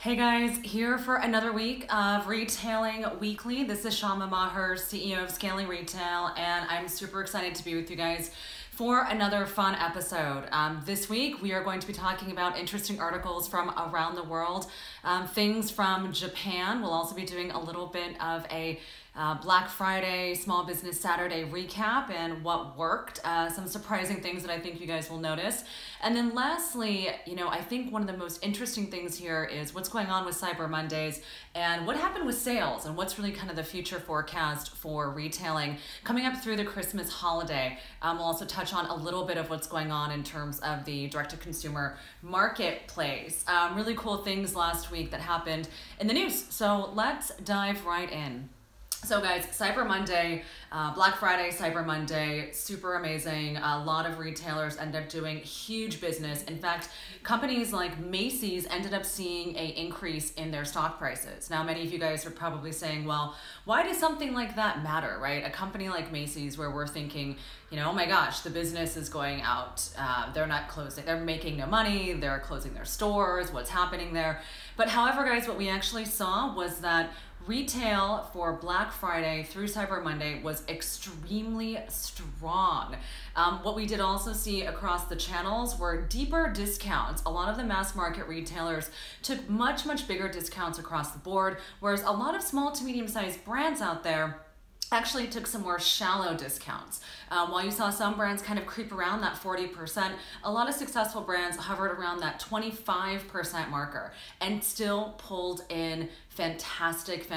Hey guys, here for another week of Retailing Weekly. This is Shama Maher, CEO of Scaling Retail, and I'm super excited to be with you guys for another fun episode. This week, we are going to be talking about interesting articles from around the world, things from Japan. We'll also be doing a little bit of a Black Friday, Small Business Saturday recap and what worked, some surprising things that I think you guys will notice. And then lastly, I think one of the most interesting things here is what's going on with Cyber Mondays and what happened with sales and what's really kind of the future forecast for retailing coming up through the Christmas holiday. We'll also touch on a little bit of what's going on in terms of the direct-to-consumer marketplace. Really cool things last week that happened in the news. So let's dive right in. So guys, Cyber Monday, Black Friday, Cyber Monday, super amazing. A lot of retailers end up doing huge business. In fact, companies like Macy's ended up seeing an increase in their stock prices. Now, many of you guys are probably saying, well, why does something like that matter, right? A company like Macy's where we're thinking, oh my gosh, the business is going out. They're not closing, they're making no money. They're closing their stores. What's happening there? But however, guys, what we actually saw was that retail for Black Friday through Cyber Monday was extremely strong. What we did also see across the channels were deeper discounts. A lot of the mass market retailers took much bigger discounts across the board, whereas a lot of small to medium-sized brands out there actually took some more shallow discounts. While you saw some brands kind of creep around that 40%, a lot of successful brands hovered around that 25% marker and still pulled in fantastic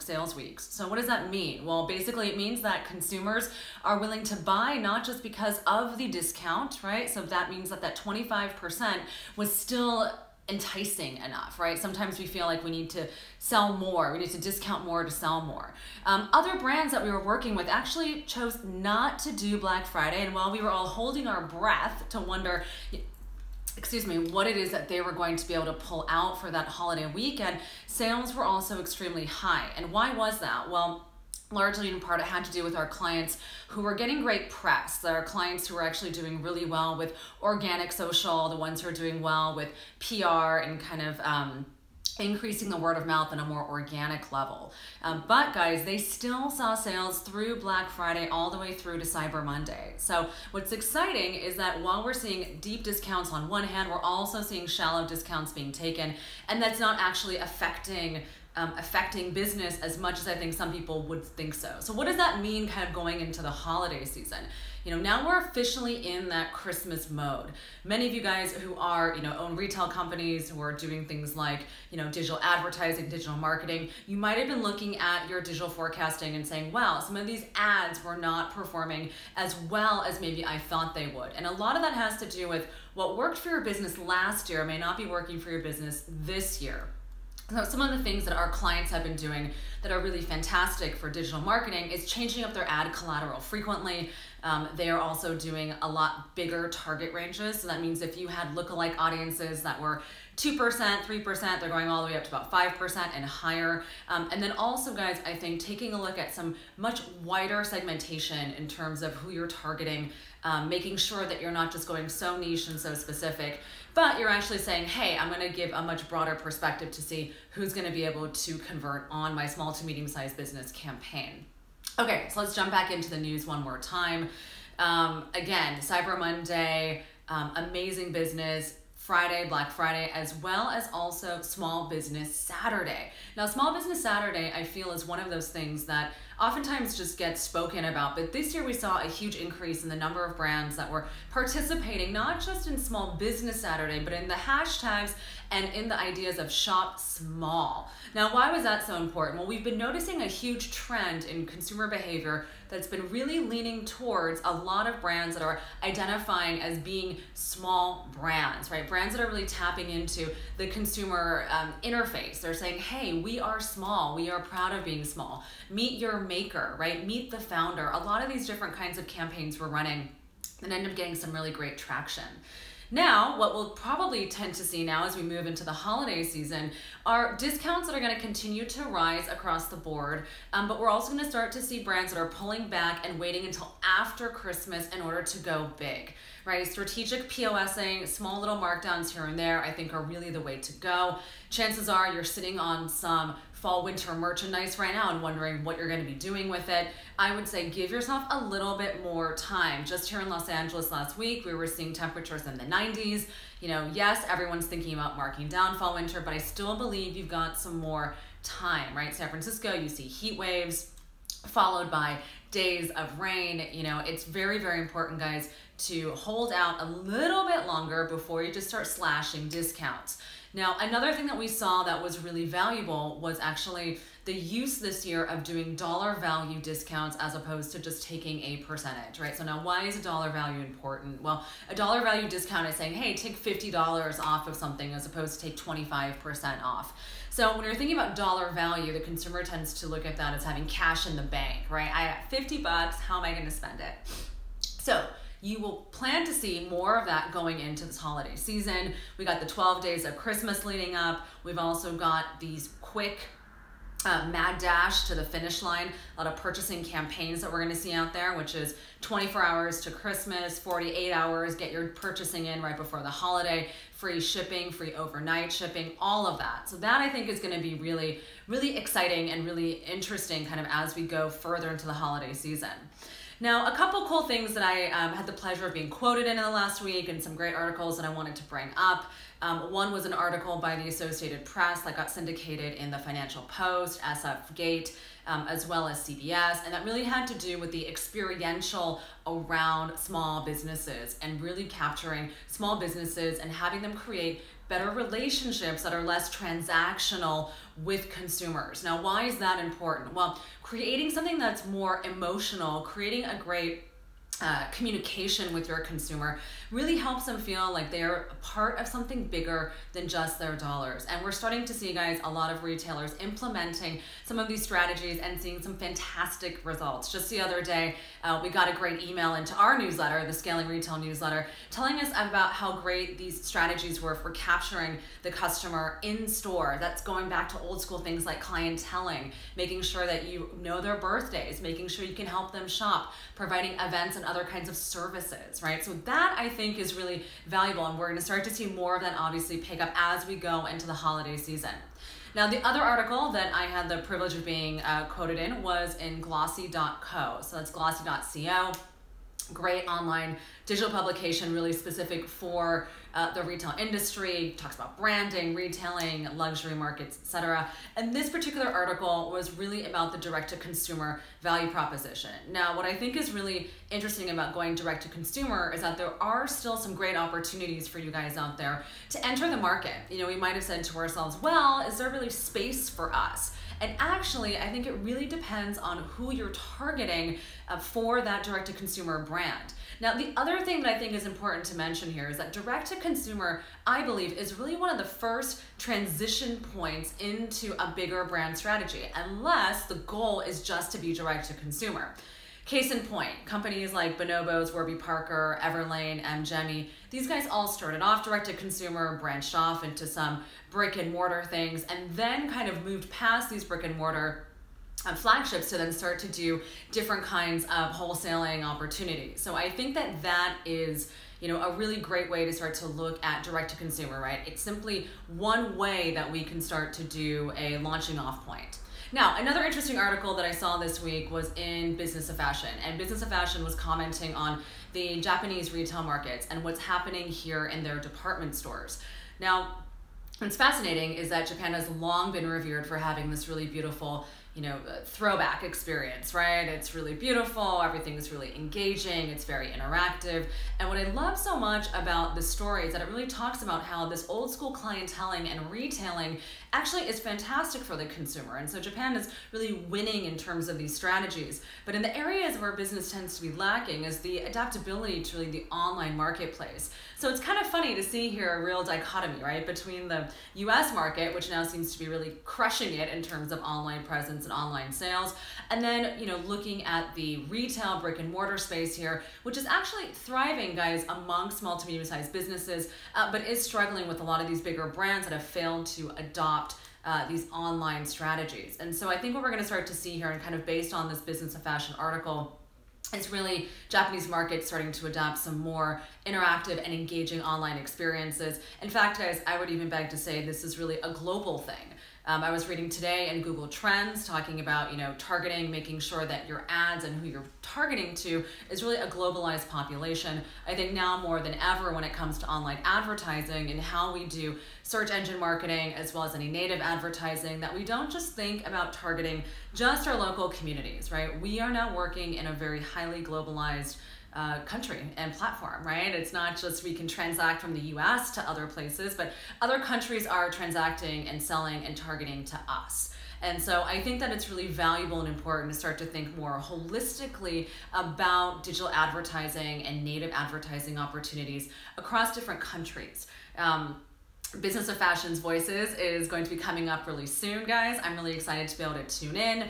sales weeks. So what does that mean? Well, basically it means that consumers are willing to buy not just because of the discount, right? So that means that that 25% was still enticing enough, right? Sometimes we feel like we need to sell more, we need to discount more to sell more. Other brands that we were working with actually chose not to do Black Friday, and while we were all holding our breath to wonder, what it is that they were going to be able to pull out for that holiday weekend, sales were also extremely high. And why was that? Well, largely in part it had to do with our clients who were getting great press. Our clients who were actually doing really well with organic social, the ones who are doing well with PR and kind of increasing the word of mouth on a more organic level. But guys, they still saw sales through Black Friday all the way through to Cyber Monday. So what's exciting is that while we're seeing deep discounts on one hand, we're also seeing shallow discounts being taken, and that's not actually affecting business as much as I think some people would think so. So what does that mean kind of going into the holiday season? Now we're officially in that Christmas mode. Many of you guys who are, own retail companies who are doing things like, digital advertising, digital marketing, you might have been looking at your digital forecasting and saying, wow, some of these ads were not performing as well as maybe I thought they would. And a lot of that has to do with what worked for your business last year may not be working for your business this year. So some of the things that our clients have been doing that are really fantastic for digital marketing is changing up their ad collateral frequently. They are also doing a lot bigger target ranges. So that means if you had lookalike audiences that were 2%, 3%, they're going all the way up to about 5% and higher. And then also, guys, I think taking a look at some much wider segmentation in terms of who you're targeting, making sure that you're not just going so niche and so specific, but you're actually saying, hey, I'm gonna give a much broader perspective to see who's gonna be able to convert on my small to medium-sized business campaign. Okay, so let's jump back into the news one more time. Again, Cyber Monday, amazing business, Friday, Black Friday, as well as also Small Business Saturday. Now, Small Business Saturday, I feel, is one of those things that oftentimes just gets spoken about, but this year we saw a huge increase in the number of brands that were participating, not just in Small Business Saturday, but in the hashtags and in the ideas of shop small. Now, why was that so important? Well, we've been noticing a huge trend in consumer behavior that's been really leaning towards a lot of brands that are identifying as being small brands, right? Brands that are really tapping into the consumer interface. They're saying, hey, we are small. We are proud of being small. Meet your maker, right? Meet the founder. A lot of these different kinds of campaigns we're running and end up getting some really great traction. Now, what we'll probably tend to see now as we move into the holiday season are discounts that are going to continue to rise across the board, but we're also going to start to see brands that are pulling back and waiting until after Christmas in order to go big. right? Strategic POSing, small little markdowns here and there, I think are really the way to go. Chances are you're sitting on some fall winter merchandise right now and wondering what you're going to be doing with it. I would say give yourself a little bit more time. Just here in Los Angeles last week, we were seeing temperatures in the 90s. You know, yes, everyone's thinking about marking down fall winter, but I still believe you've got some more time, right? San Francisco, you see heat waves followed by days of rain. You know, it's very, very important, guys, to hold out a little bit longer before you just start slashing discounts. Now, another thing that we saw that was really valuable was actually the use this year of doing dollar value discounts as opposed to just taking a percentage, right? So now why is a dollar value important? Well, a dollar value discount is saying, hey, take $50 off of something as opposed to take 25% off. So when you're thinking about dollar value, the consumer tends to look at that as having cash in the bank, right? I got 50 bucks, how am I gonna spend it? So you will plan to see more of that going into this holiday season. We got the 12 days of Christmas leading up. We've also got these quick mad dash to the finish line, a lot of purchasing campaigns that we're going to see out there, which is 24 hours to Christmas, 48 hours, get your purchasing in right before the holiday, free shipping, free overnight shipping, all of that. So that I think is going to be really, really exciting and really interesting kind of as we go further into the holiday season. Now, a couple cool things that I had the pleasure of being quoted in the last week and some great articles that I wanted to bring up. One was an article by the Associated Press that got syndicated in the Financial Post, SF Gate, as well as CBS, and that really had to do with the experiential around small businesses and really capturing small businesses and having them create better relationships that are less transactional with consumers. Now, why is that important? Well, creating something that's more emotional, creating a great communication with your consumer really helps them feel like they're a part of something bigger than just their dollars. And we're starting to see, guys, a lot of retailers implementing some of these strategies and seeing some fantastic results. Just the other day, we got a great email into our newsletter, the Scaling Retail newsletter, telling us about how great these strategies were for capturing the customer in store. That's going back to old school things like clienteling, making sure that you know their birthdays, making sure you can help them shop, providing events and other kinds of services, right? So that I think is really valuable, and we're going to start to see more of that obviously pick up as we go into the holiday season. Now, the other article that I had the privilege of being quoted in was in glossy.co. So that's glossy.co. Great online digital publication, really specific for the retail industry, talks about branding, retailing, luxury markets, etc. And this particular article was really about the direct-to-consumer value proposition. Now, what I think is really interesting about going direct-to-consumer is that there are still some great opportunities for you guys out there to enter the market. You know, we might have said to ourselves, well, is there really space for us? And actually, I think it really depends on who you're targeting for that direct-to-consumer brand. Now, the other thing that I think is important to mention here is that direct-to-consumer, I believe, is really one of the first transition points into a bigger brand strategy, unless the goal is just to be direct-to-consumer. Case in point, companies like Bonobos, Warby Parker, Everlane, Gemmy, these guys all started off direct-to-consumer, branched off into some brick-and-mortar things, and then kind of moved past these brick-and-mortar flagships to then start to do different kinds of wholesaling opportunities. So I think that that is, you know, a really great way to start to look at direct-to-consumer, right? It's simply one way that we can start to do a launching off point. Now, another interesting article that I saw this week was in Business of Fashion, and Business of Fashion was commenting on the Japanese retail markets and what's happening here in their department stores. Now, what's fascinating is that Japan has long been revered for having this really beautiful, you know, throwback experience, right? It's really beautiful, everything is really engaging, it's very interactive. And what I love so much about the story is that it really talks about how this old school clienteling and retailing actually is fantastic for the consumer. And so Japan is really winning in terms of these strategies. But in the areas where business tends to be lacking is the adaptability to really the online marketplace. So it's kind of funny to see here a real dichotomy, right, between the US market, which now seems to be really crushing it in terms of online presence and online sales, and then, you know, looking at the retail brick and mortar space here, which is actually thriving, guys, among small to medium-sized businesses, but is struggling with a lot of these bigger brands that have failed to adopt these online strategies. And so I think what we're going to start to see here, and kind of based on this Business of Fashion article, it's really Japanese market starting to adopt some more interactive and engaging online experiences. In fact, guys, I would even beg to say this is really a global thing. I was reading today in Google Trends talking about, targeting, making sure that your ads and who you're targeting to is really a globalized population. I think now more than ever when it comes to online advertising and how we do search engine marketing as well as any native advertising, that we don't just think about targeting just our local communities, right? We are now working in a very highly globalized country and platform, right? It's not just we can transact from the US to other places, but other countries are transacting and selling and targeting to us. And so I think that it's really valuable and important to start to think more holistically about digital advertising and native advertising opportunities across different countries. Business of Fashion's Voices is going to be coming up really soon, guys. I'm really excited to be able to tune in.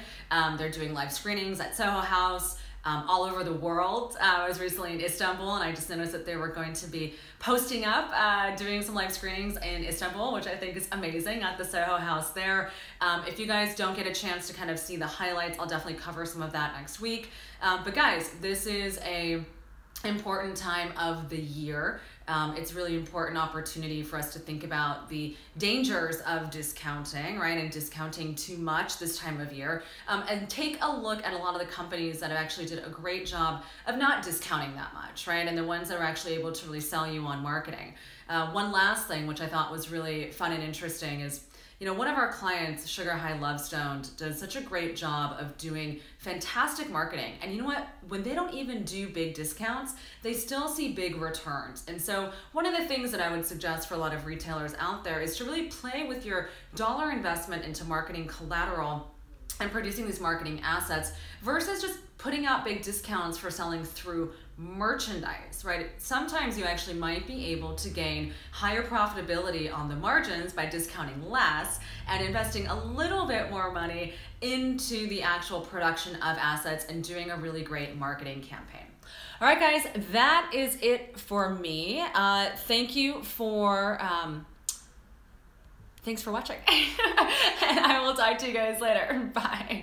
They're doing live screenings at Soho House. All over the world. I was recently in Istanbul and I just noticed that they were going to be posting up, doing some live screenings in Istanbul, which I think is amazing at the Soho House there. If you guys don't get a chance to kind of see the highlights, I'll definitely cover some of that next week. But guys, this is a important time of the year. It's really important opportunity for us to think about the dangers of discounting, right? And discounting too much this time of year. And take a look at a lot of the companies that have actually did a great job of not discounting that much, right? And the ones that are actually able to really sell you on marketing. One last thing, which I thought was really fun and interesting is, one of our clients, Sugar High Love Stoned, does such a great job of doing fantastic marketing. And you know what? When they don't even do big discounts, they still see big returns. And so one of the things that I would suggest for a lot of retailers out there is to really play with your dollar investment into marketing collateral and producing these marketing assets versus just putting out big discounts for selling through merchandise, right? Sometimes you actually might be able to gain higher profitability on the margins by discounting less and investing a little bit more money into the actual production of assets and doing a really great marketing campaign. All right, guys, that is it for me. Thanks for watching. And I will talk to you guys later. Bye.